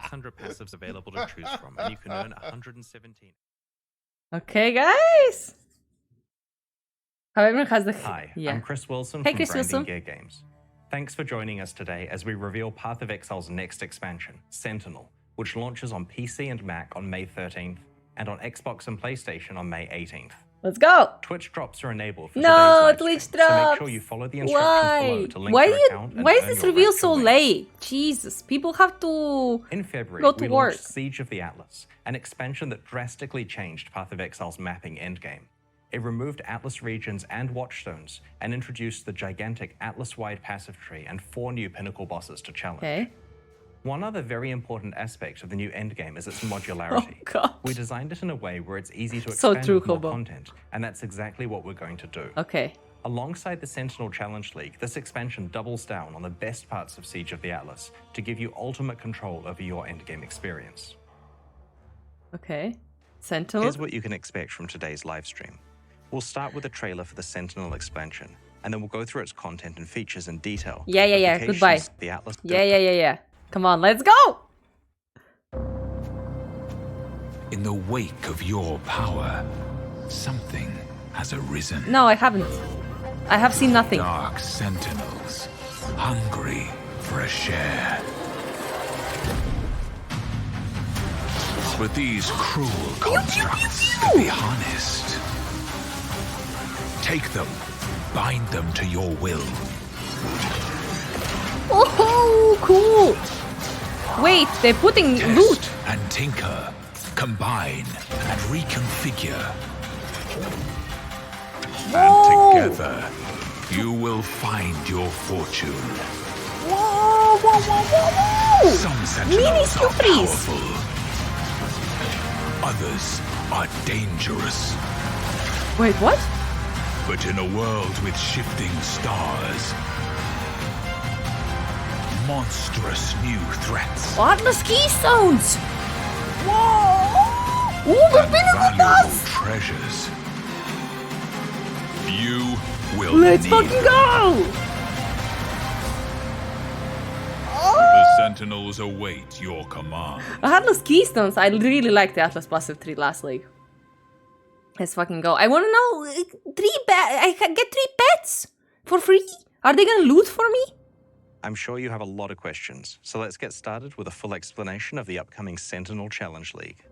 600 passives available to choose from, and you can earn 117. Okay, guys. However, has the Hi, yeah. I'm Chris Wilson Hey, from Chris Branding Wilson. Gear Games. Thanks for joining us today as we reveal Path of Exile's next expansion, Sentinel, which launches on PC and Mac on May 13th, and on Xbox and PlayStation on May 18th. Let's go. Twitch drops are enabled for No, today's live Twitch stream, so make drops. sure you follow the instructions below to link Why your you? account and Why is earn this your reveal rapture so wings. late? Jesus, people have to. In February, Go to we work. launched Siege of the Atlas, an expansion that drastically changed Path of Exile's mapping endgame. It removed Atlas regions and watchstones and introduced the gigantic Atlas-wide passive tree and 4 new pinnacle bosses to challenge. Okay. One other very important aspect of the new endgame is its modularity. Oh God. We designed it in a way where it's easy to So expand true, with more Hobo. content, and that's exactly what we're going to do. Okay. Alongside the Sentinel Challenge League, this expansion doubles down on the best parts of Siege of the Atlas to give you ultimate control over your endgame experience. Okay. Sentinel. Here's what you can expect from today's live stream. We'll start with a trailer for the Sentinel expansion, and then we'll go through its content and features in detail. Yeah. Goodbye. The Atlas Yeah. Come on, let's go. In the wake of your power, something has arisen. No, I haven't. I have seen nothing. Dark sentinels, hungry for a share. But these cruel constructs can be harnessed. Take them, bind them to your will. Oh, cool. Wait, they're putting Test loot. and tinker, combine and reconfigure. Whoa. And together, you will find your fortune. Whoa. Some Mini sentinels are Scoopries. powerful. Others are dangerous. Wait, what? But in a world with shifting stars, monstrous new threats, Atlas keystones. Whoa. Ooh, the pinnacle valuable boss. treasures, you will Let's need fucking them. go. The sentinels await your command. Atlas keystones. I really like the Atlas passive tree last league. Let's fucking go. I want to know, I can get 3 pets for free? Are they gonna loot for me? I'm sure you have a lot of questions, so let's get started with a full explanation of the upcoming Sentinel Challenge League.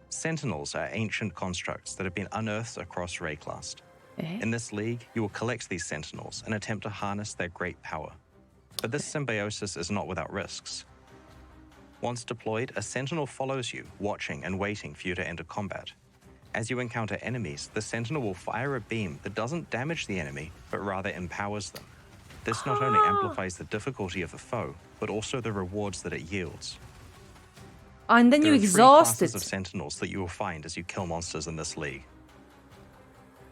Sentinels are ancient constructs that have been unearthed across Wraeclast. In this league, you will collect these sentinels and attempt to harness their great power. But this symbiosis is not without risks. Once deployed, a sentinel follows you, watching and waiting for you to enter combat. As you encounter enemies, the sentinel will fire a beam that doesn't damage the enemy, but rather empowers them. This not only amplifies the difficulty of the foe, but also the rewards that it yields. And then There you are 3 exhaust classes it. of sentinels that you will find as you kill monsters in this league.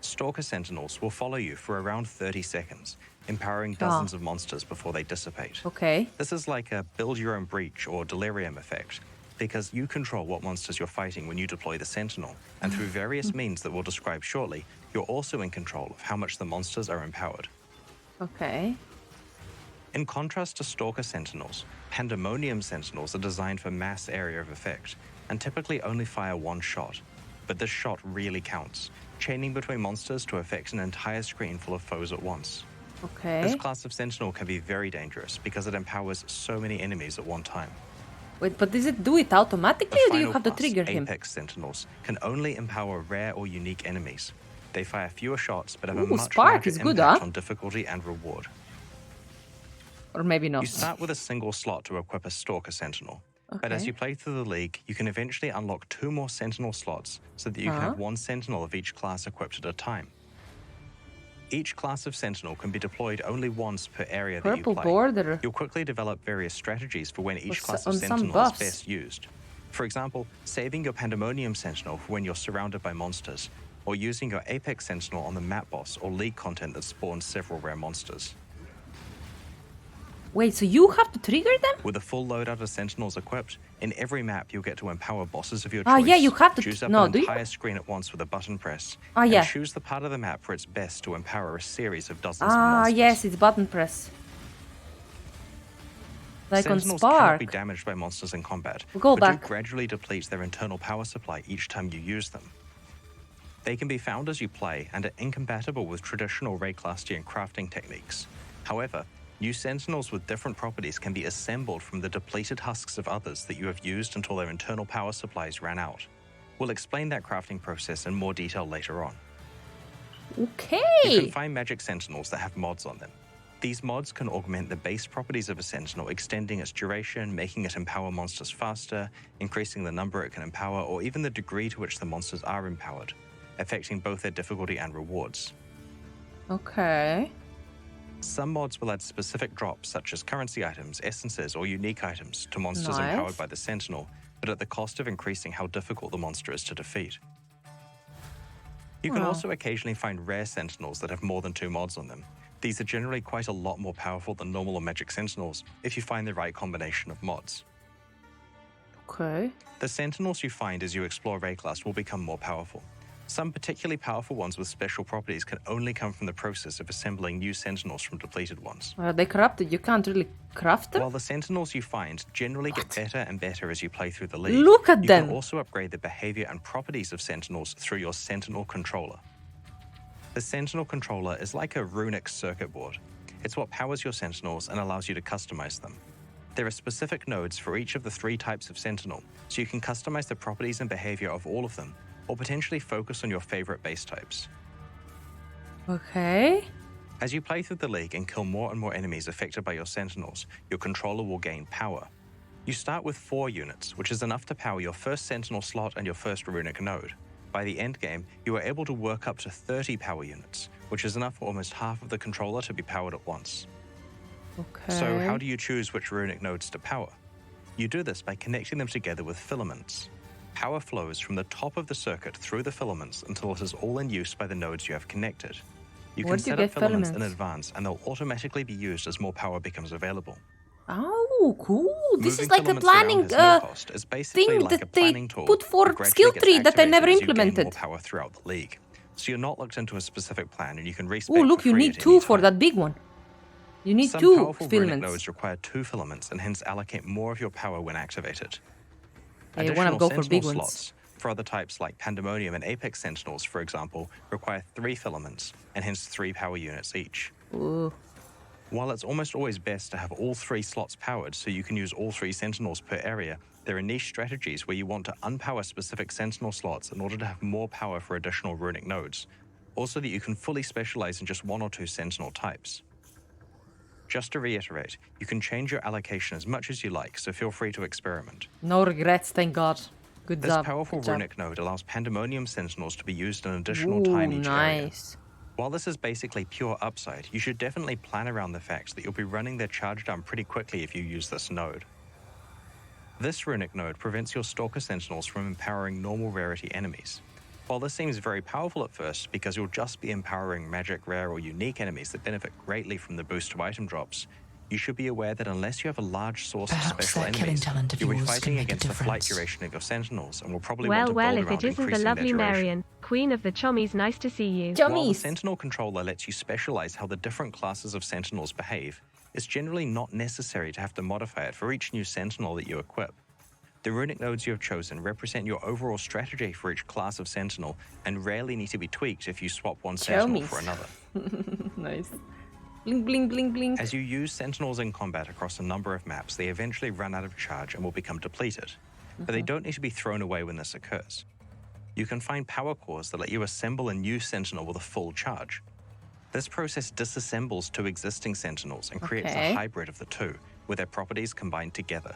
Stalker sentinels will follow you for around 30 seconds, empowering dozens of monsters before they dissipate. Okay. This is like a build your own breach or delirium effect, because you control what monsters you're fighting when you deploy the sentinel, and through various means that we'll describe shortly, you're also in control of how much the monsters are empowered. Okay. In contrast to Stalker Sentinels, Pandemonium Sentinels are designed for mass area of effect, and typically only fire 1 shot. But this shot really counts, chaining between monsters to affect an entire screen full of foes at once. Okay. This class of Sentinel can be very dangerous because it empowers so many enemies at one time. Wait, but does it do it automatically, The or do you final have to class, trigger him? Apex Sentinels, can only empower rare or unique enemies. They fire fewer shots, but have a Ooh, much Spark larger is good, impact huh? on difficulty and reward. Or maybe not. You start with a single slot to equip a Stalker Sentinel. But as Okay. you play through the league, you can eventually unlock 2 more Sentinel slots so that you can have 1 Sentinel of each class equipped at a time. Each class of Sentinel can be deployed only once per area that you Purple play. border. You'll quickly develop various strategies for when each s- class on of some Sentinel buffs. is best used. For example, saving your Pandemonium Sentinel for when you're surrounded by monsters, or using your Apex Sentinel on the map boss or league content that spawns several rare monsters. Wait, so you have to trigger them? With a full loadout of Sentinels equipped, in every map you'll get to empower bosses of your Ah, choice. yeah, you have to- choose up no, an do you? entire screen at once with a button press. Ah, yeah. And choose the part of the map where it's best to empower a series of dozens of Ah, monsters. yes, it's button press. Like on Sentinels cannot Spark. be damaged by monsters in combat, We'll go but back. do gradually deplete their internal power supply each time you use them. They can be found as you play and are incompatible with traditional Wraeclastian crafting techniques. However, new Sentinels with different properties can be assembled from the depleted husks of others that you have used until their internal power supplies ran out. We'll explain that crafting process in more detail later on. Okay. You can find magic Sentinels that have mods on them. These mods can augment the base properties of a Sentinel, extending its duration, making it empower monsters faster, increasing the number it can empower, or even the degree to which the monsters are empowered, affecting both their difficulty and rewards. Okay. Some mods will add specific drops, such as currency items, essences, or unique items, to monsters Nice. empowered by the Sentinel, but at the cost of increasing how difficult the monster is to defeat. You can Wow. also occasionally find rare Sentinels that have more than 2 mods on them. These are generally quite a lot more powerful than normal or magic Sentinels if you find the right combination of mods. Okay. The Sentinels you find as you explore Wraeclast will become more powerful. Some particularly powerful ones with special properties can only come from the process of assembling new Sentinels from depleted ones. Are they corrupted? You can't really craft them? While the Sentinels you find generally get better and better as you play through the league, Look at you them. can also upgrade the behavior and properties of Sentinels through your Sentinel controller. The Sentinel controller is like a runic circuit board. It's what powers your Sentinels and allows you to customize them. There are specific nodes for each of the 3 types of Sentinel, so you can customize the properties and behavior of all of them, or potentially focus on your favorite base types. Okay. As you play through the league and kill more and more enemies affected by your Sentinels, your controller will gain power. You start with 4 units, which is enough to power your first Sentinel slot and your first runic node. By the end game, you are able to work up to 30 power units, which is enough for almost half of the controller to be powered at once. Okay. So how do you choose which runic nodes to power? You do this by connecting them together with filaments. Power flows from the top of the circuit through the filaments until it is all in use by the nodes you have connected. You Where can do you set up get filaments in filaments? advance and they'll automatically be used as more power becomes available. Oh, cool. This Moving is like a filaments around planning has no cost. It's basically thing like a that they planning tool put for that gradually skill gets tree that I never activated as you gain implemented. more power throughout the league. So you're not locked into a specific plan and you can respec Oh, look, for you free need at 2 any for time. that big one. You need Some 2 powerful runic filaments. nodes require 2 filaments and hence allocate more of your power when activated. I wanna Additional go for Sentinel big ones. slots for other types like Pandemonium and Apex Sentinels, for example, require 3 filaments and hence 3 power units each. Ooh. While it's almost always best to have all 3 slots powered so you can use all 3 Sentinels per area, there are niche strategies where you want to unpower specific Sentinel slots in order to have more power for additional runic nodes, also that you can fully specialize in just 1 or 2 Sentinel types. Just to reiterate, you can change your allocation as much as you like, so feel free to experiment. No regrets, thank God. Good This job. powerful Good job. runic node allows Pandemonium Sentinels to be used an additional Ooh, time each area. nice. While this is basically pure upside, you should definitely plan around the fact that you'll be running their charge down pretty quickly if you use this node. This runic node prevents your Stalker Sentinels from empowering normal rarity enemies. While this seems very powerful at first because you'll just be empowering magic, rare, or unique enemies that benefit greatly from the boost to item drops, you should be aware that unless you have a large source Perhaps of special that killing enemies, talent of you'll be yours can fighting make a against the flight difference. duration of your Sentinels and will probably Well, want to well, build if around it isn't the increasing their lovely duration. Marion, Queen of the Chommies, nice to see you. While the Chummies. Sentinel controller lets you specialize how the different classes of Sentinels behave, it's generally not necessary to have to modify it for each new Sentinel that you equip. The runic nodes you have chosen represent your overall strategy for each class of Sentinel and rarely need to be tweaked if you swap one Sentinel for another. Nice. Bling, bling, bling, bling. As you use Sentinels in combat across a number of maps, they eventually run out of charge and will become depleted. But they don't need to be thrown away when this occurs. You can find power cores that let you assemble a new Sentinel with a full charge. This process disassembles 2 existing Sentinels and creates Okay. a hybrid of the 2, with their properties combined together.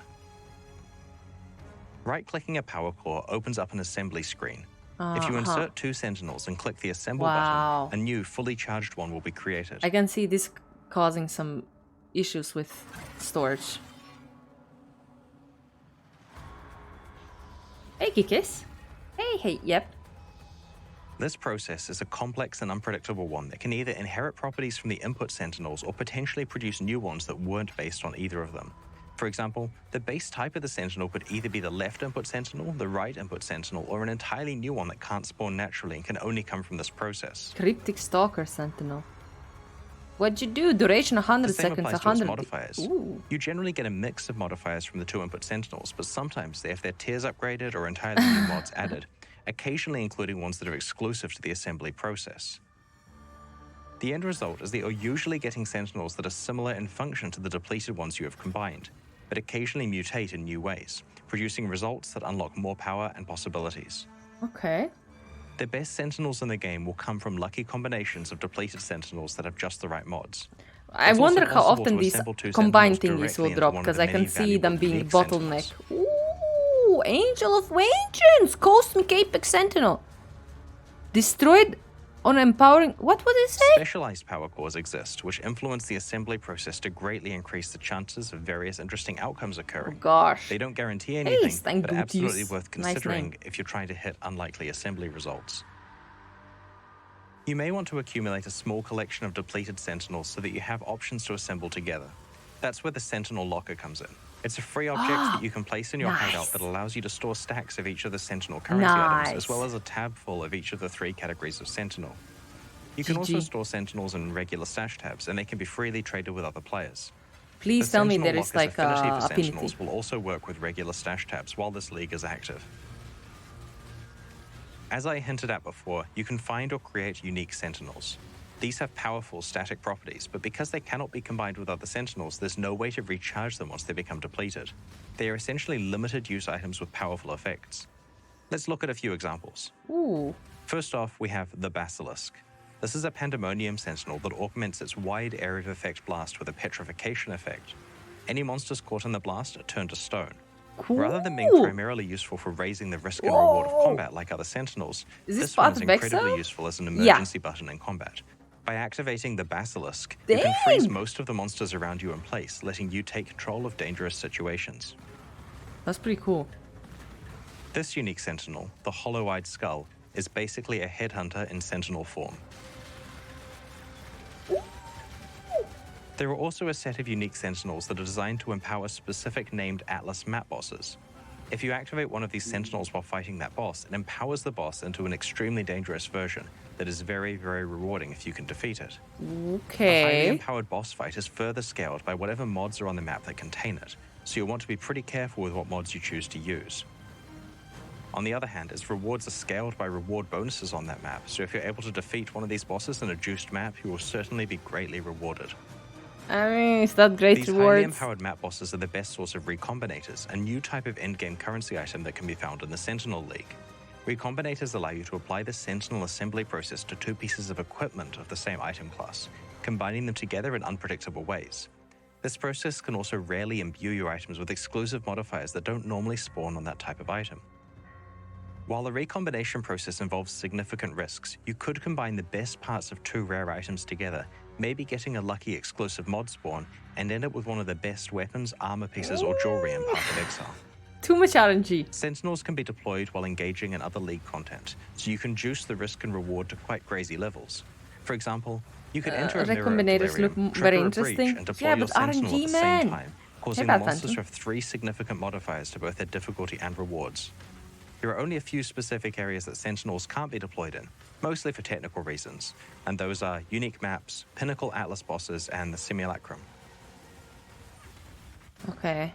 Right-clicking a power core opens up an assembly screen. If you insert 2 Sentinels and click the Assemble Wow. button, a new, fully charged one will be created. I can see this causing some issues with storage. Hey, Kikis. Hey, yep. This process is a complex and unpredictable one that can either inherit properties from the input Sentinels or potentially produce new ones that weren't based on either of them. For example, the base type of the Sentinel could either be the left input Sentinel, the right input Sentinel, or an entirely new one that can't spawn naturally and can only come from this process. Cryptic Stalker Sentinel. What'd you do? Duration 100 The same seconds, applies to its 100. modifiers. Ooh. You generally get a mix of modifiers from the 2 input Sentinels, but sometimes they have their tiers upgraded or entirely new mods added, occasionally including ones that are exclusive to the assembly process. The end result is that you're usually getting Sentinels that are similar in function to the depleted ones you have combined, but occasionally mutate in new ways, producing results that unlock more power and possibilities. Okay. The best Sentinels in the game will come from lucky combinations of depleted Sentinels that have just the right mods. I It's wonder also how possible often to these assemble 2 combined Sentinels thingies will directly drop, into one of because the I can many see them valuable being unique bottleneck. Sentinels. Ooh, Angel of Vengeance! Cosmic Apex Sentinel. Destroyed on empowering... What would it say? Specialized power cores exist, which influence the assembly process to greatly increase the chances of various interesting outcomes Oh occurring. gosh. They don't guarantee Hey, anything, Stank but absolutely Booties. worth Nice considering name. if you're trying to hit unlikely assembly results. You may want to accumulate a small collection of depleted Sentinels so that you have options to assemble together. That's where the Sentinel Locker comes in. It's a free object that you can place in your hideout that allows you to store stacks of each of the Sentinel currency items, as well as a tab full of each of the 3 categories of Sentinel. You can also GG. store Sentinels in regular stash tabs, and they can be freely traded with other players. Please The tell me Sentinel there is Locker's like affinity for affinity. Sentinels will also work with regular stash tabs while this league is active. As I hinted at before, you can find or create unique Sentinels. These have powerful static properties, but because they cannot be combined with other Sentinels, there's no way to recharge them once they become depleted. They are essentially limited use items with powerful effects. Let's look at a few examples. Ooh. First off, we have the Basilisk. This is a Pandemonium Sentinel that augments its wide area of effect blast with a petrification effect. Any monsters caught in the blast are turned to stone. Cool. Rather than being primarily useful for raising the risk and reward of combat like other Sentinels, Is this this one Path is of incredibly Exile? useful as an emergency button in combat. By activating the Basilisk, you can freeze Dang. most of the monsters around you in place, letting you take control of dangerous situations. That's pretty cool. This unique Sentinel, the Hollow-Eyed Skull, is basically a headhunter in Sentinel form. There are also a set of unique Sentinels that are designed to empower specific named Atlas map bosses. If you activate one of these Sentinels while fighting that boss, it empowers the boss into an extremely dangerous version that is very, very rewarding if you can defeat it. A highly Okay. empowered boss fight is further scaled by whatever mods are on the map that contain it, so you'll want to be pretty careful with what mods you choose to use. On the other hand, its rewards are scaled by reward bonuses on that map, so if you're able to defeat one of these bosses in a juiced map, you will certainly be greatly rewarded. I mean, it's not great These highly rewards. empowered map bosses are the best source of recombinators, a new type of endgame currency item that can be found in the Sentinel League. Recombinators allow you to apply the Sentinel assembly process to 2 pieces of equipment of the same item class, combining them together in unpredictable ways. This process can also rarely imbue your items with exclusive modifiers that don't normally spawn on that type of item. While the recombination process involves significant risks, you could combine the best parts of 2 rare items together, maybe getting a lucky exclusive mod spawn, and end up with one of the best weapons, armor pieces, or jewelry in Path of Exile. Too much RNG. Sentinels can be deployed while engaging in other League content, so you can juice the risk and reward to quite crazy levels. For example, you could enter a mirror of recombinators look delirium, very trigger a breach, interesting. and deploy Yeah, your but Sentinel RNG, at the man. same time, causing Hey, the Bad monsters to Phantom. have 3 significant modifiers to both their difficulty and rewards. There are only a few specific areas that Sentinels can't be deployed in, mostly for technical reasons, and those are unique maps, pinnacle Atlas bosses, and the Simulacrum. Okay.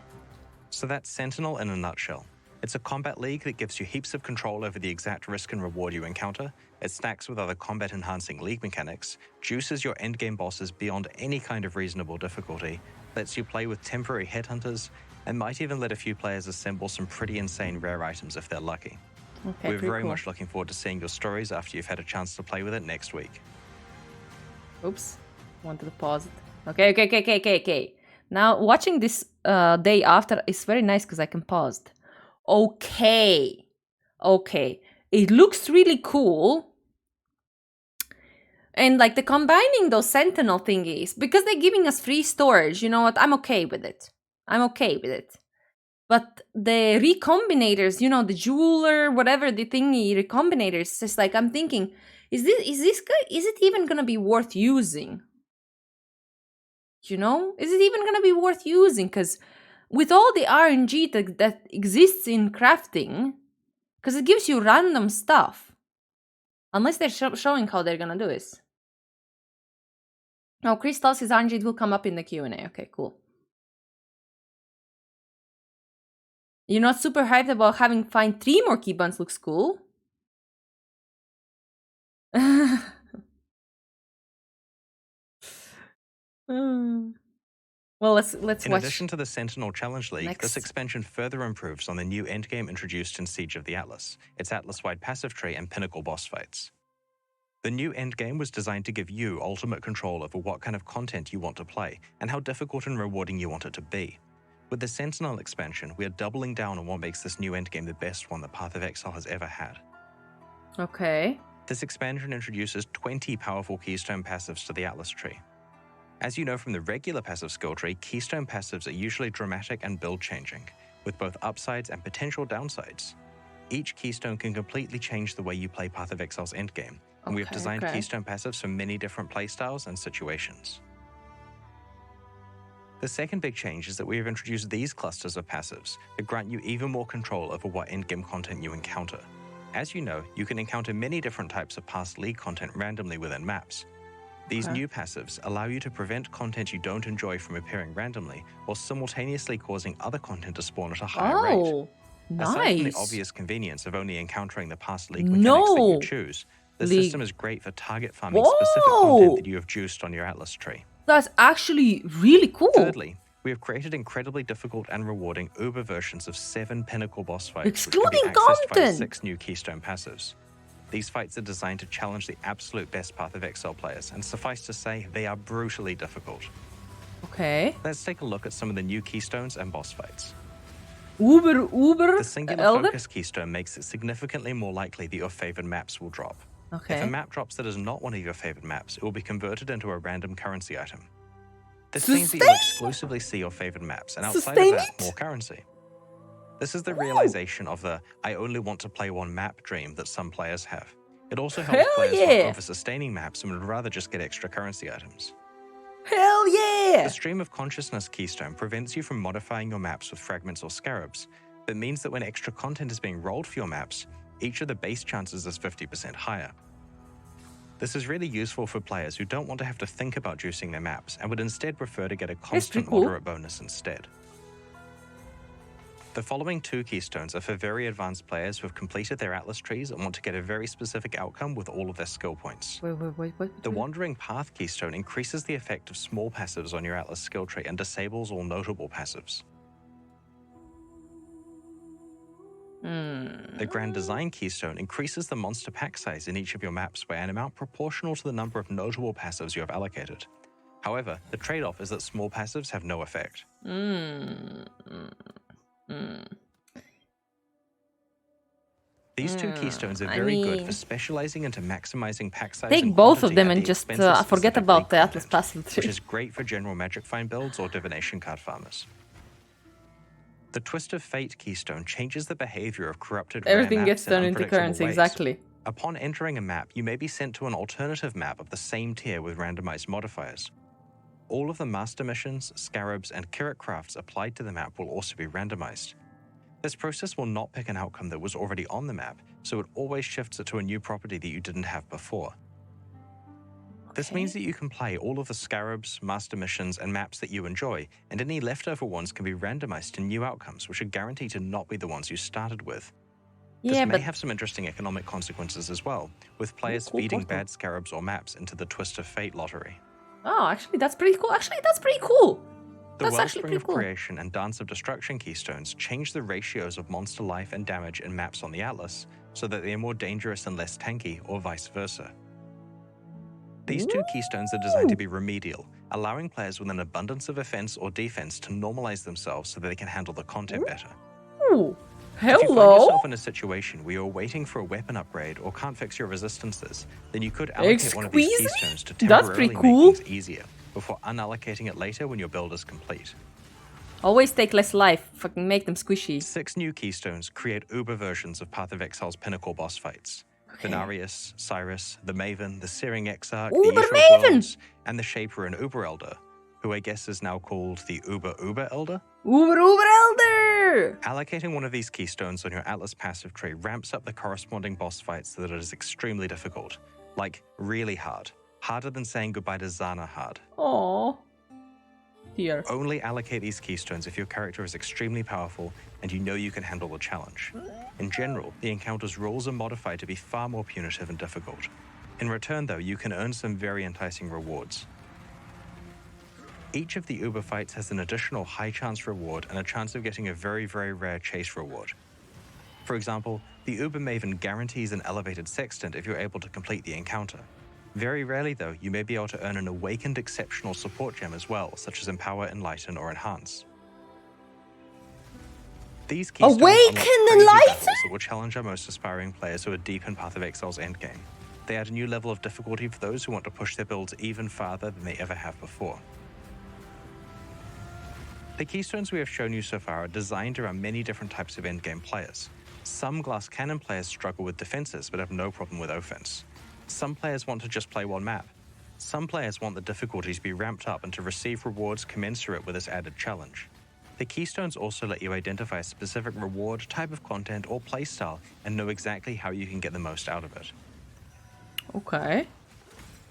So that's Sentinel in a nutshell. It's a combat league that gives you heaps of control over the exact risk and reward you encounter, it stacks with other combat-enhancing league mechanics, juices your endgame bosses beyond any kind of reasonable difficulty, lets you play with temporary headhunters, and might even let a few players assemble some pretty insane rare items if they're lucky. Okay, We're pretty very cool. much looking forward to seeing your stories after you've had a chance to play with it next week. Oops. Wanted to pause it. Okay. Now, watching this day after is very nice because I can pause it. Okay. It looks really cool. And like the combining those Sentinel thingies, because they're giving us free storage, you know what? I'm okay with it. But the recombinators, you know, the jeweler, whatever the thingy recombinators, just like I'm thinking, is it even gonna be worth using? You know, is it even gonna be worth using? Because with all the RNG that exists in crafting, because it gives you random stuff, unless they're showing how they're gonna do this. Oh, Crystal says RNG will come up in the Q&A. Okay, cool. You're not super hyped about having find 3 more keybinds looks cool. Well, let's watch. In addition to the Sentinel Challenge League, Next. this expansion further improves on the new endgame introduced in Siege of the Atlas, its Atlas-wide passive tree and pinnacle boss fights. The new endgame was designed to give you ultimate control over what kind of content you want to play and how difficult and rewarding you want it to be. With the Sentinel expansion, we are doubling down on what makes this new endgame the best one that Path of Exile has ever had. Okay. This expansion introduces 20 powerful keystone passives to the Atlas tree. As you know from the regular passive skill tree, keystone passives are usually dramatic and build-changing, with both upsides and potential downsides. Each keystone can completely change the way you play Path of Exile's endgame, and we have designed keystone passives for many different playstyles and situations. The second big change is that we have introduced these clusters of passives that grant you even more control over what endgame content you encounter. As you know, you can encounter many different types of past league content randomly within maps. These new passives allow you to prevent content you don't enjoy from appearing randomly, while simultaneously causing other content to spawn at a higher rate. Nice. Aside from the obvious convenience of only encountering the past league mechanics that you choose, this system is great for target farming specific content that you have juiced on your Atlas tree. That's actually really cool. Thirdly, we have created incredibly difficult and rewarding Uber versions of 7 pinnacle boss fights, excluding which can be accessed content. by 6 new keystone passives. These fights are designed to challenge the absolute best Path of Exile players, and suffice to say, they are brutally difficult. Okay. Let's take a look at some of the new keystones and boss fights. The singular focus keystone makes it significantly more likely that your favored maps will drop. Okay. If a map drops that is not one of your favored maps, it will be converted into a random currency item. This means that you exclusively see your favored maps, and outside of that, more currency. This is the realization of the I only want to play one map dream that some players have. It also helps players who are over-sustaining maps and would rather just get extra currency items. Hell yeah! The Stream of Consciousness keystone prevents you from modifying your maps with fragments or scarabs, but means that when extra content is being rolled for your maps, each of the base chances is 50% higher. This is really useful for players who don't want to have to think about juicing their maps and would instead prefer to get a constant moderate bonus instead. The following 2 keystones are for very advanced players who have completed their Atlas trees and want to get a very specific outcome with all of their skill points. Wait. The Wandering Path keystone increases the effect of small passives on your Atlas skill tree and disables all notable passives. The Grand Design keystone increases the monster pack size in each of your maps by an amount proportional to the number of notable passives you have allocated. However, the trade-off is that small passives have no effect. These 2 keystones are very good for specializing into maximizing pack size. Take both of them and just forget about the Atlas passive tree. Which is great for general Magic Find builds or Divination card farmers. The Twist of Fate keystone changes the behavior of corrupted Everything gets turned into currency, exactly. Upon entering a map, you may be sent to an alternative map of the same tier with randomized modifiers. All of the master missions, scarabs, and KIRAC'S applied to the map will also be randomized. This process will not pick an outcome that was already on the map, so it always shifts it to a new property that you didn't have before. This means that you can play all of the scarabs, master missions, and maps that you enjoy, and any leftover ones can be randomized to new outcomes, which are guaranteed to not be the ones you started with. This may have some interesting economic consequences as well, with players feeding bad scarabs or maps into the Twist of Fate lottery. Oh, actually, that's pretty cool. The Wellspring of Creation and Dance of Destruction keystones change the ratios of monster life and damage in maps on the Atlas, so that they are more dangerous and less tanky, or vice versa. These 2 keystones are designed to be remedial, allowing players with an abundance of offense or defense to normalize themselves so that they can handle the content better. If you find yourself in a situation where you're waiting for a weapon upgrade or can't fix your resistances, then you could allocate one of these keystones to temporarily make things easier, before unallocating it later when your build is complete. Always take less life. Fucking make them squishy. 6 new keystones create Uber versions of Path of Exile's pinnacle boss fights. Venarius, Cyrus, the Maven, the Searing Exarch, the Eater of Worlds, and the Shaper and Uber Elder, who I guess is now called the Uber Elder? Uber Elder! Allocating one of these keystones on your Atlas passive tree ramps up the corresponding boss fights so that it is extremely difficult, like really hard. Harder than saying goodbye to Zana hard. Oh. Here. Only allocate these keystones if your character is extremely powerful and you know you can handle the challenge. In general, the encounter's rules are modified to be far more punitive and difficult. In return, though, you can earn some very enticing rewards. Each of the Uber fights has an additional high chance reward and a chance of getting a very, very rare chase reward. For example, the Uber Maven guarantees an elevated sextant if you're able to complete the encounter. Very rarely, though, you may be able to earn an awakened exceptional support gem as well, such as Empower, Enlighten, or Enhance. These keystones Awaken, unlock crazy Enlighten? battles that will challenge our most aspiring players who are deep in Path of Exile's endgame. They add a new level of difficulty for those who want to push their builds even farther than they ever have before. The keystones we have shown you so far are designed around many different types of endgame players. Some glass cannon players struggle with defenses but have no problem with offense. Some players want to just play one map. Some players want the difficulty to be ramped up and to receive rewards commensurate with this added challenge. The keystones also let you identify a specific reward, type of content, or playstyle and know exactly how you can get the most out of it. Okay.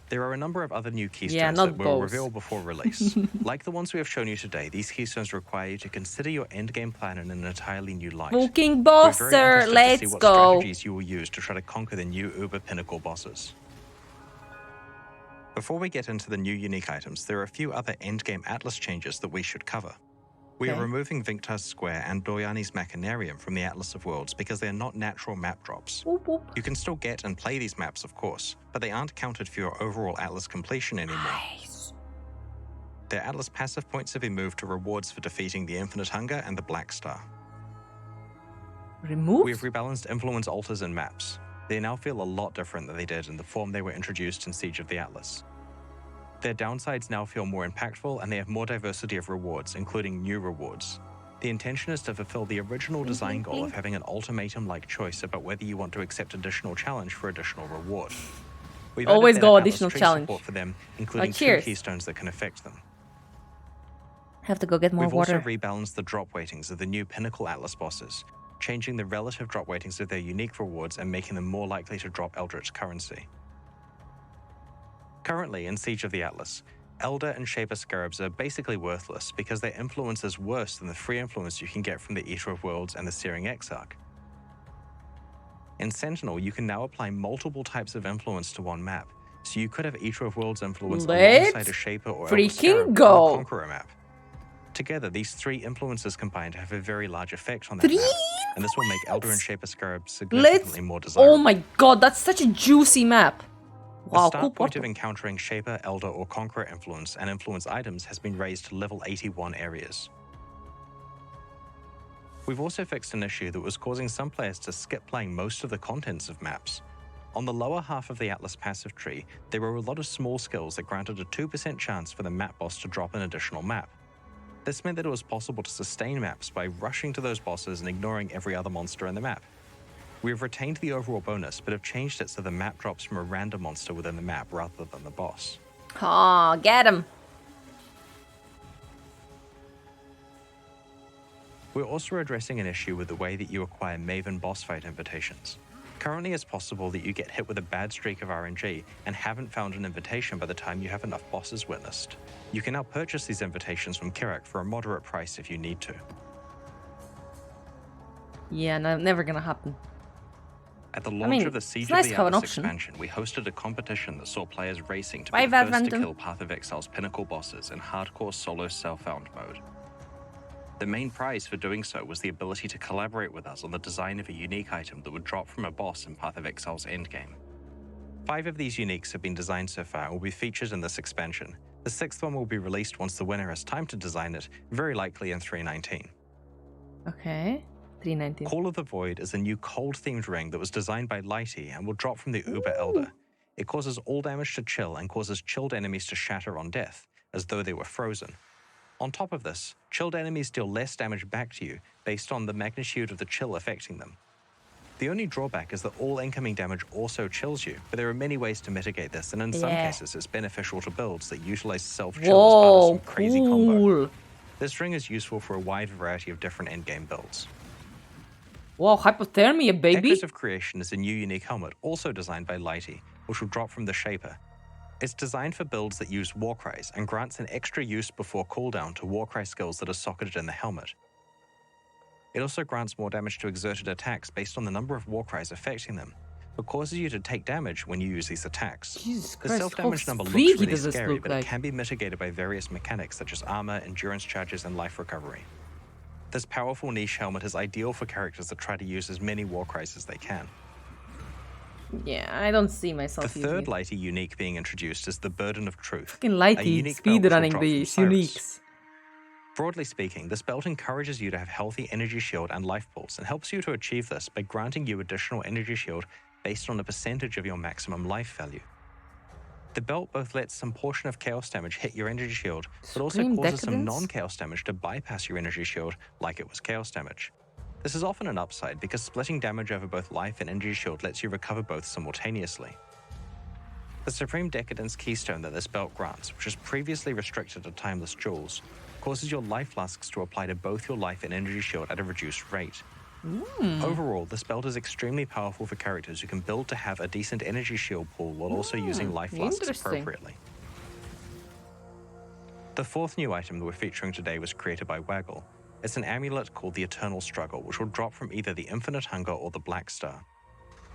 There are a number of other new keystones Yeah, not that we'll both. reveal before release. Like the ones we have shown you today, these keystones require you to consider your endgame plan in an entirely new light. Fucking We're very bosser, interested to see let's what go. strategies you will use to try to conquer the new Uber Pinnacle bosses. Before we get into the new unique items, there are a few other endgame Atlas changes that we should cover. We are Okay. removing Vinctar's Square and Doryani's Machinarium from the Atlas of Worlds because they are not natural map drops. Whoop, whoop. You can still get and play these maps, of course, but they aren't counted for your overall Atlas completion anymore. Nice. Their Atlas passive points have been moved to rewards for defeating the Infinite Hunger and the Black Star. Remove? We have rebalanced influence altars and maps. They now feel a lot different than they did in the form they were introduced in Siege of the Atlas. Their downsides now feel more impactful and they have more diversity of rewards, including new rewards. The intention is to fulfill the original design goal of having an ultimatum-like choice about whether you want to accept additional challenge for additional reward. We've Always added go better Atlas additional tree challenge. support for them, including two cheers. keystones that can affect them. Have to go get more We've water. also rebalanced the drop weightings of the new Pinnacle Atlas bosses, changing the relative drop weightings of their unique rewards and making them more likely to drop Eldritch currency. Currently, in Siege of the Atlas, Elder and Shaper Scarabs are basically worthless because their influence is worse than the free influence you can get from the Eater of Worlds and the Searing Exarch. In Sentinel, you can now apply multiple types of influence to one map, so you could have Eater of Worlds influence Let's alongside a Shaper or Elder freaking Scarab go. or a Conqueror map. Together, these three influences combined have a very large effect on that map, and this will make Elder and Shaper Scarab significantly more desirable. Oh my god, that's such a juicy map. The Wow, start cool point portal. of encountering Shaper, Elder, or Conqueror influence and influence items has been raised to level 81 areas. We've also fixed an issue that was causing some players to skip playing most of the contents of maps. On the lower half of the Atlas passive tree, there were a lot of small skills that granted a 2% chance for the map boss to drop an additional map. This meant that it was possible to sustain maps by rushing to those bosses and ignoring every other monster in the map. We have retained the overall bonus, but have changed it so the map drops from a random monster within the map rather than the boss. Aw, get him. We're also addressing an issue with the way that you acquire Maven boss fight invitations. Currently, it's possible that you get hit with a bad streak of RNG and haven't found an invitation by the time you have enough bosses witnessed. You can now purchase these invitations from KIRAC for a moderate price if you need to. Yeah, no, never gonna happen. At the launch of the it's Siege nice of to the have an Atlas option. expansion, we hosted a competition that saw players racing to Bye, be the first to Vadvandum. kill Path of Exile's pinnacle bosses in hardcore solo self-found mode. The main prize for doing so was the ability to collaborate with us on the design of a unique item that would drop from a boss in Path of Exile's endgame. 5 of these uniques have been designed so far and will be featured in this expansion. The 6th one will be released once the winner has time to design it, very likely in 3.19. Okay. 319. Call of the Void is a new cold-themed ring that was designed by Lighty and will drop from the Uber Elder. It causes all damage to chill and causes chilled enemies to shatter on death, as though they were frozen. On top of this, chilled enemies deal less damage back to you based on the magnitude of the chill affecting them. The only drawback is that all incoming damage also chills you, but there are many ways to mitigate this, and in some cases it's beneficial to builds that utilize self-chill as part of Whoa, some crazy combo. cool. This ring is useful for a wide variety of different endgame builds. Whoa, hypothermia, baby. Echoes of Creation is a new unique helmet, also designed by Lighty, which will drop from the Shaper. It's designed for builds that use Warcries and grants an extra use before cooldown to Warcry skills that are socketed in the helmet. It also grants more damage to exerted attacks based on the number of Warcries affecting them, but causes you to take damage when you use these attacks. Jesus The Christ, self-damage how number looks freaky really does this scary, look but like? it can be mitigated by various mechanics such as armor, endurance charges, and life recovery. This powerful niche helmet is ideal for characters that try to use as many Warcries as they can. Yeah, I don't see myself The using third it. Lighty unique being introduced is the Burden of Truth. Fucking a Lighty, unique belt which will speedrunning drop these from Cyrus. uniques. Broadly speaking, this belt encourages you to have healthy energy shield and life pools and helps you to achieve this by granting you additional energy shield based on a percentage of your maximum life value. The belt both lets some portion of chaos damage hit your energy shield, but also Supreme causes some Decadence? non-chaos damage to bypass your energy shield like it was chaos damage. This is often an upside because splitting damage over both life and energy shield lets you recover both simultaneously. The Supreme Decadence keystone that this belt grants, which is previously restricted to timeless jewels, causes your life flasks to apply to both your life and energy shield at a reduced rate. Overall, this belt is extremely powerful for characters who can build to have a decent energy shield pool while also using life flasks interesting. appropriately. The fourth new item that we're featuring today was created by Waggle. It's an amulet called the Eternal Struggle, which will drop from either the Infinite Hunger or the Black Star.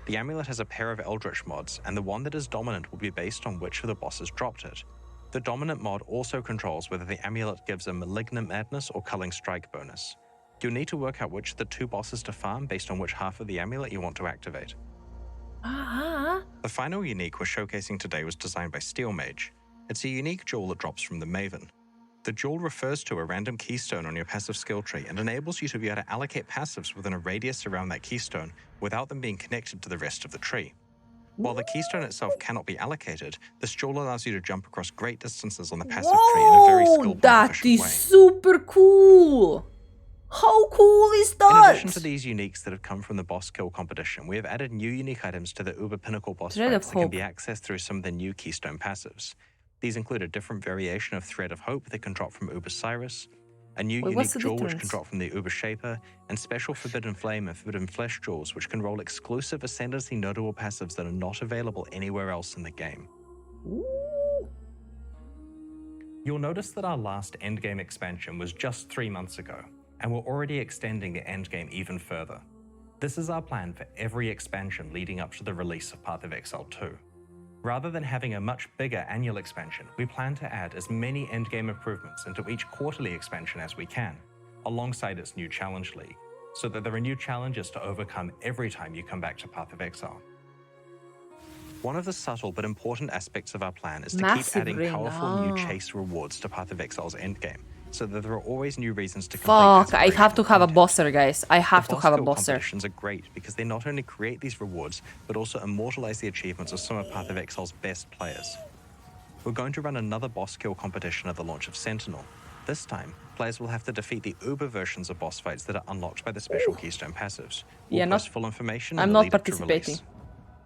The amulet has a pair of Eldritch mods, and the one that is dominant will be based on which of the bosses dropped it. The dominant mod also controls whether the amulet gives a Malignant Madness or Culling Strike bonus. You'll need to work out which of the two bosses to farm based on which half of the amulet you want to activate. The final unique we're showcasing today was designed by Steel Mage. It's a unique jewel that drops from the Maven. The jewel refers to a random keystone on your passive skill tree and enables you to be able to allocate passives within a radius around that keystone without them being connected to the rest of the tree. While the keystone itself cannot be allocated, this jewel allows you to jump across great distances on the passive tree in a very skilled and That efficient is way. super cool! How cool is In that? addition to these uniques that have come from the boss kill competition, we have added new unique items to the Uber Pinnacle boss Thread of fights that can Hope. be accessed through some of the new keystone passives. These include a different variation of Thread of Hope that can drop from Uber Cyrus, a new Wait, what's unique the jewel which can difference? drop from the Uber Shaper, and special Forbidden Flame and Forbidden Flesh jewels which can roll exclusive Ascendancy notable passives that are not available anywhere else in the game. You'll notice that our last endgame expansion was just 3 months ago, and we're already extending the endgame even further. This is our plan for every expansion leading up to the release of Path of Exile 2. Rather than having a much bigger annual expansion, we plan to add as many endgame improvements into each quarterly expansion as we can, alongside its new challenge league, so that there are new challenges to overcome every time you come back to Path of Exile. One of the subtle but important aspects of our plan is to keep Massive adding ring, powerful new oh. chase rewards to Path of Exile's endgame, so that there are always new reasons to complete Fuck, I have to have a aspirational content. bosser, guys. I have The to have a skill bosser. competitions are great because they not only create these rewards, but also immortalize the achievements of some of Path of Exile's best players. We're going to run another boss kill competition at the launch of Sentinel. This time, players will have to defeat the Uber versions of boss fights that are unlocked by the special keystone passives. We'll Yeah, post not- full information in I'm the not lead up to participating. release.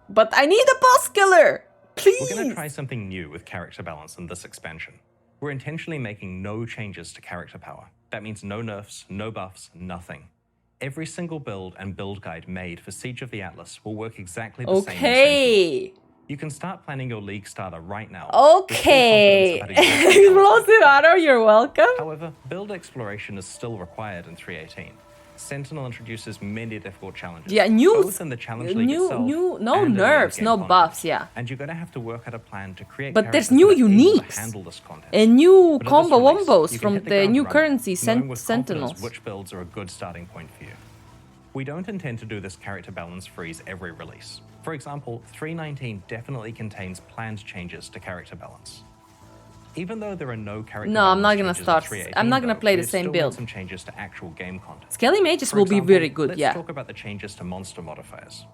But I need a boss killer! Please! We're going to try something new with character balance in this expansion. We're intentionally making no changes to character power. That means no nerfs, no buffs, nothing. Every single build and build guide made for Siege of the Atlas will work exactly the same in Sentinel. Okay. You can start planning your league starter right now. Okay. with full confidence about exactly how it's Explosive going to Arrow, you're welcome. However, build exploration is still required in 3.18. Sentinel introduces many difficult challenges. Yeah, new, both in the challenge league itself no and in the nerfs, endgame no content. buffs, yeah. And you're going to have to work out a plan to create But there's characters new that are able to uniques. handle this content. And new But at this combo release, wombos you can from hit the ground new running, currency, knowing with confidence Sentinels. which builds are a good starting point for you. We don't intend to do this character balance freeze every release. For example, 3.19 definitely contains planned changes to character balance. Even though there are no character No, I'm not balance gonna changes in start. 3.18, I'm not gonna though, play the we've same still made build. some changes to actual game content. Skelly Mages For will be example, very good, let's yeah. talk about the changes to monster modifiers.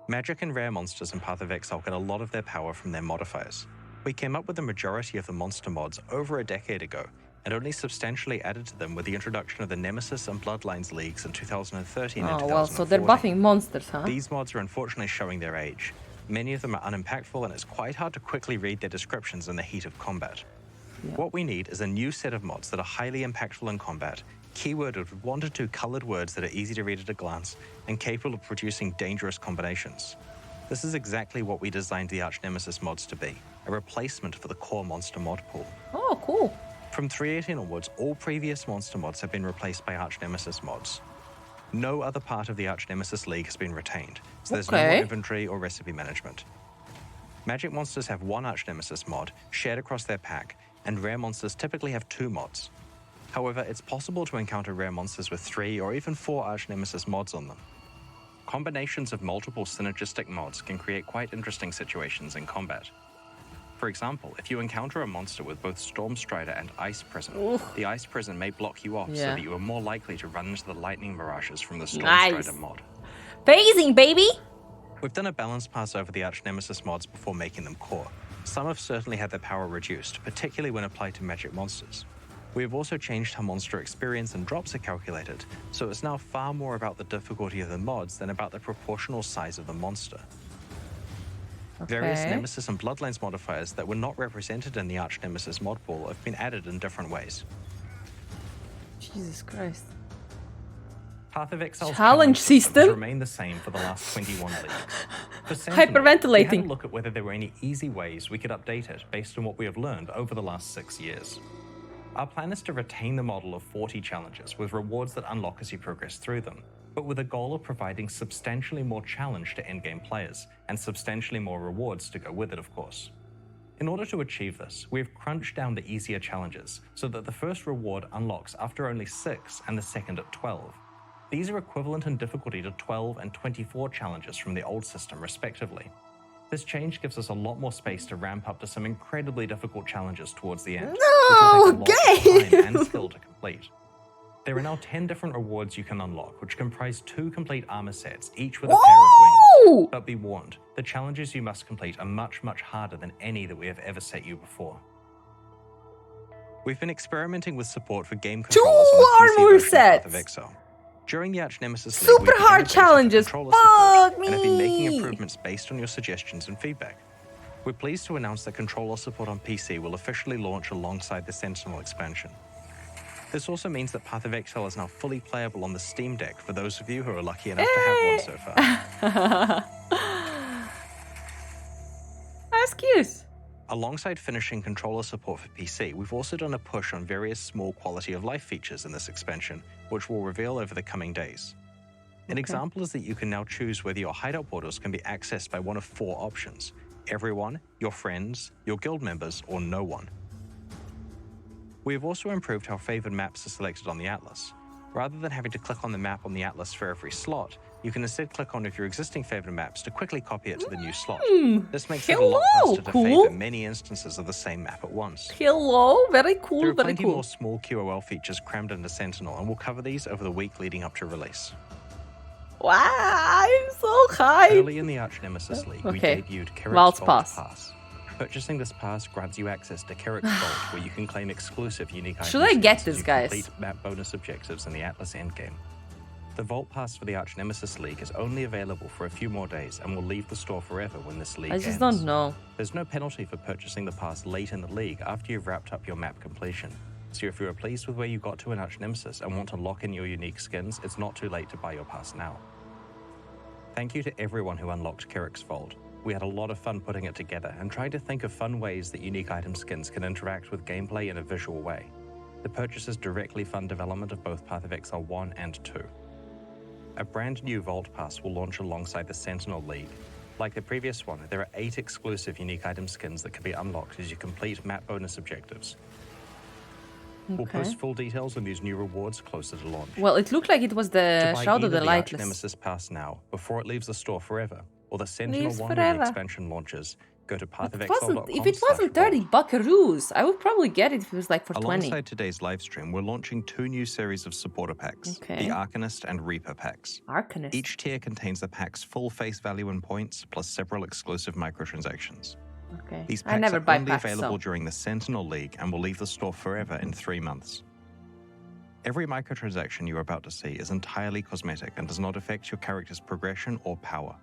Magic and rare monsters in Path of Exile get a lot of their power from their modifiers. We came up with the majority of the monster mods over a decade ago, and only substantially added to them with the introduction of the Nemesis and Bloodlines leagues in 2013 and Oh 2014. well, so they're buffing monsters, huh? These mods are unfortunately showing their age. Many of them are unimpactful, and it's quite hard to quickly read their descriptions in the heat of combat. What we need is a new set of mods that are highly impactful in combat, keyworded with 1 to 2 colored words that are easy to read at a glance, and capable of producing dangerous combinations. This is exactly what we designed the Arch Nemesis mods to be, a replacement for the core monster mod pool. Oh, cool. From 3.18 onwards, all previous monster mods have been replaced by Arch Nemesis mods. No other part of the Arch Nemesis League has been retained, so there's no more inventory or recipe management. Magic monsters have one Arch Nemesis mod shared across their pack, and rare monsters typically have 2 mods. However, it's possible to encounter rare monsters with 3 or even 4 Arch Nemesis mods on them. Combinations of multiple synergistic mods can create quite interesting situations in combat. For example, if you encounter a monster with both Storm Strider and Ice Prison, the Ice Prison may block you off so that you are more likely to run into the lightning mirages from the Storm Strider mod. Phasing, baby! We've done a balance pass over the Arch Nemesis mods before making them core. Some have certainly had their power reduced, particularly when applied to magic monsters. We have also changed how monster experience and drops are calculated, so it's now far more about the difficulty of the mods than about the proportional size of the monster. Various Nemesis and Bloodlines modifiers that were not represented in the Arch Nemesis mod pool have been added in different ways. Jesus Christ. Path of Exile challenge system remained the same for the last 21 leagues. For Sentinel, Hyperventilating. we had a look at whether there were any easy ways we could update it based on what we have learned over the last 6 years. Our plan is to retain the model of 40 challenges with rewards that unlock as you progress through them, but with a goal of providing substantially more challenge to endgame players, and substantially more rewards to go with it, of course. In order to achieve this, we have crunched down the easier challenges so that the first reward unlocks after only 6 and the second at 12. These are equivalent in difficulty to 12 and 24 challenges from the old system, respectively. This change gives us a lot more space to ramp up to some incredibly difficult challenges towards the end, which will take a lot of time and skill to complete. There are now 10 different rewards you can unlock, which comprise 2 complete armor sets, each with a pair of wings. But be warned, the challenges you must complete are much, much harder than any that we have ever set you before. We've been experimenting with support for game controllers on the PC version of Path of Exile. During the Arch Nemesis League, super hard challenges. Fuck me. And have been making improvements based on your suggestions and feedback. We're pleased to announce that controller support on PC will officially launch alongside the Sentinel expansion. This also means that Path of Exile is now fully playable on the Steam Deck for those of you who are lucky enough to have one so far. That's cute. Alongside finishing controller support for PC, we've also done a push on various small quality of life features in this expansion, which we'll reveal over the coming days. An example is that you can now choose whether your hideout portals can be accessed by one of 4 options: everyone, your friends, your guild members, or no one. We have also improved how favored maps are selected on the Atlas. Rather than having to click on the map on the Atlas for every slot, you can instead click on one of your existing favored maps to quickly copy it to the new slot. This makes it a lot faster to favor many instances of the same map at once. Very cool, There are very plenty cool. more small QOL features crammed into Sentinel, and we'll cover these over the week leading up to release. Wow, I'm so hyped. Early in the Arch Nemesis League, we debuted KIRAC'S Pass. Purchasing this pass grants you access to KIRAC'S Vault, where you can claim exclusive unique items. Should I get as this, you guys? complete map bonus objectives in the Atlas endgame. The Vault Pass for the Arch Nemesis League is only available for a few more days and will leave the store forever when this league ends. I just don't know. There's no penalty for purchasing the pass late in the league after you've wrapped up your map completion. So if you are pleased with where you got to in Arch Nemesis and want to lock in your unique skins, it's not too late to buy your pass now. Thank you to everyone who unlocked KIRAC'S Vault. We had a lot of fun putting it together and trying to think of fun ways that unique item skins can interact with gameplay in a visual way. The purchases directly fund development of both Path of Exile 1 and 2. A brand new Vault Pass will launch alongside the Sentinel League. Like the previous one, there are 8 exclusive unique item skins that can be unlocked as you complete map bonus objectives. We'll post full details on these new rewards closer to launch. Well, it looked like it was the Shroud of the Arch Lightless. Nemesis Pass now, before it leaves the store forever, or the Sentinel Leaves one when forever. the expansion launches, go to pathofexile.com. If it wasn't 30 buckaroos, I would probably get it if it was like for 20. Alongside today's livestream, we're launching 2 new series of supporter packs, the Arcanist and Reaper packs. Arcanist. Each tier contains the pack's full face value in points, plus several exclusive microtransactions. These packs I never are buy only packs, available so. during the Sentinel League and will leave the store forever in 3 months. Every microtransaction you are about to see is entirely cosmetic and does not affect your character's progression or power.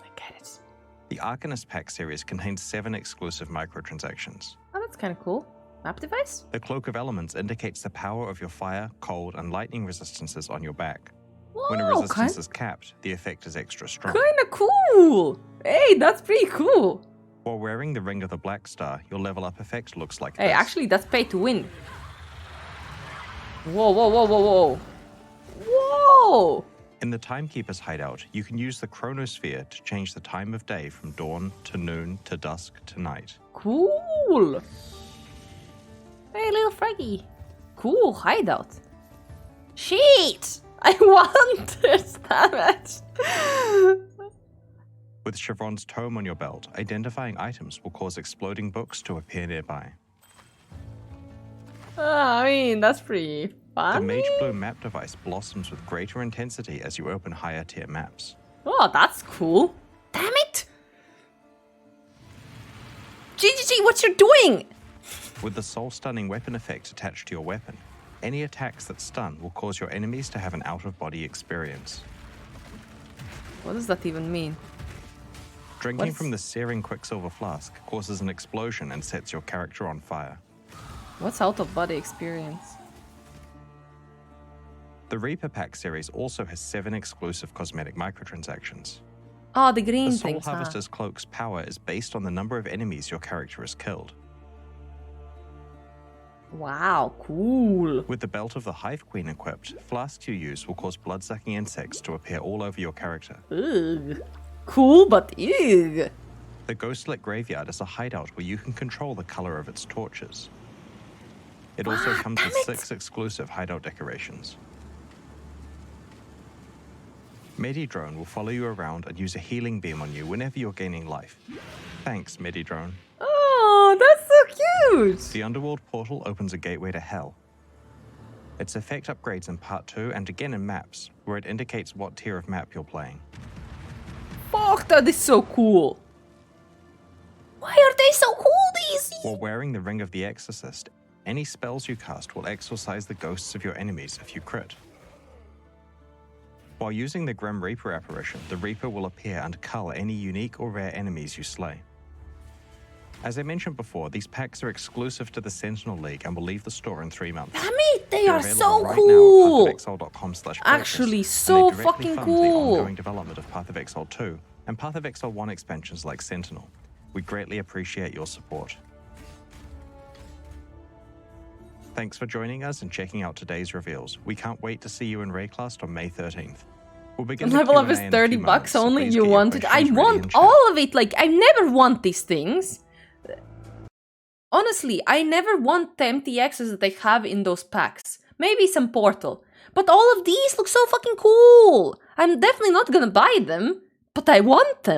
I get it. The Arcanist pack series contains 7 exclusive microtransactions. Oh, that's kind of cool. Map device? The Cloak of Elements indicates the power of your fire, cold, and lightning resistances on your back. Whoa, When a resistance is capped, the effect is extra strong. Kind of cool. Hey, that's pretty cool. While wearing the Ring of the Black Star, your level up effect looks like Hey, this. actually, that's pay to win. Whoa, whoa, whoa, whoa, whoa. Whoa! In the Timekeeper's hideout, you can use the chronosphere to change the time of day from dawn to noon to dusk to night. Cool. Hey, little froggy. Cool hideout. Shit! I want this, damn it. With Chevron's tome on your belt, identifying items will cause exploding books to appear nearby. I mean, that's pretty The fun. Mage Blue map device blossoms with greater intensity as you open higher tier maps. Oh, that's cool. Damn it! GGG, what you're doing? With the soul-stunning weapon effect attached to your weapon, any attacks that stun will cause your enemies to have an out-of-body experience. What does that even mean? Drinking What's- from the searing Quicksilver flask causes an explosion and sets your character on fire. What's out-of-body experience? The Reaper Pack series also has 7 exclusive cosmetic microtransactions. Oh, the green The Soul things, huh? Harvester's Cloak's power is based on the number of enemies your character has killed. Wow, cool. With the Belt of the Hive Queen equipped, flasks you use will cause blood-sucking insects to appear all over your character. Ugh. Cool, but ugh. The Ghostlit Graveyard is a hideout where you can control the color of its torches. It also comes with 6 exclusive hideout decorations. Medidrone will follow you around and use a healing beam on you whenever you're gaining life. Thanks, Medidrone. Oh, that's so cute. The Underworld portal opens a gateway to Hell. Its effect upgrades in Part 2 and again in maps, where it indicates what tier of map you're playing. Fuck, that is so cool. Why are they so cool, these? While wearing the Ring of the Exorcist, any spells you cast will exorcise the ghosts of your enemies if you crit. While using the Grim Reaper apparition, the Reaper will appear and cull any unique or rare enemies you slay. As I mentioned before, these packs are exclusive to the Sentinel League and will leave the store in 3 months. Damn it, they They're are available so right cool. now at pathofexile.com/purchase, Actually, and so they directly fucking fund cool. the ongoing development of Path of Exile 2 and Path of Exile 1 expansions like Sentinel. We greatly appreciate your support. Thanks for joining us and checking out today's reveals. We can't wait to see you in Wraeclast on May 13th. We'll begin the Level up Q&A is in a 30 few bucks moments, so only. please You get your want it? I questions ready in want chat. all of it. Like, I never want these things. Honestly, I never want the empty access that they have in those packs. Maybe some Portal. But all of these look so fucking cool. I'm definitely not gonna buy them, but I want them.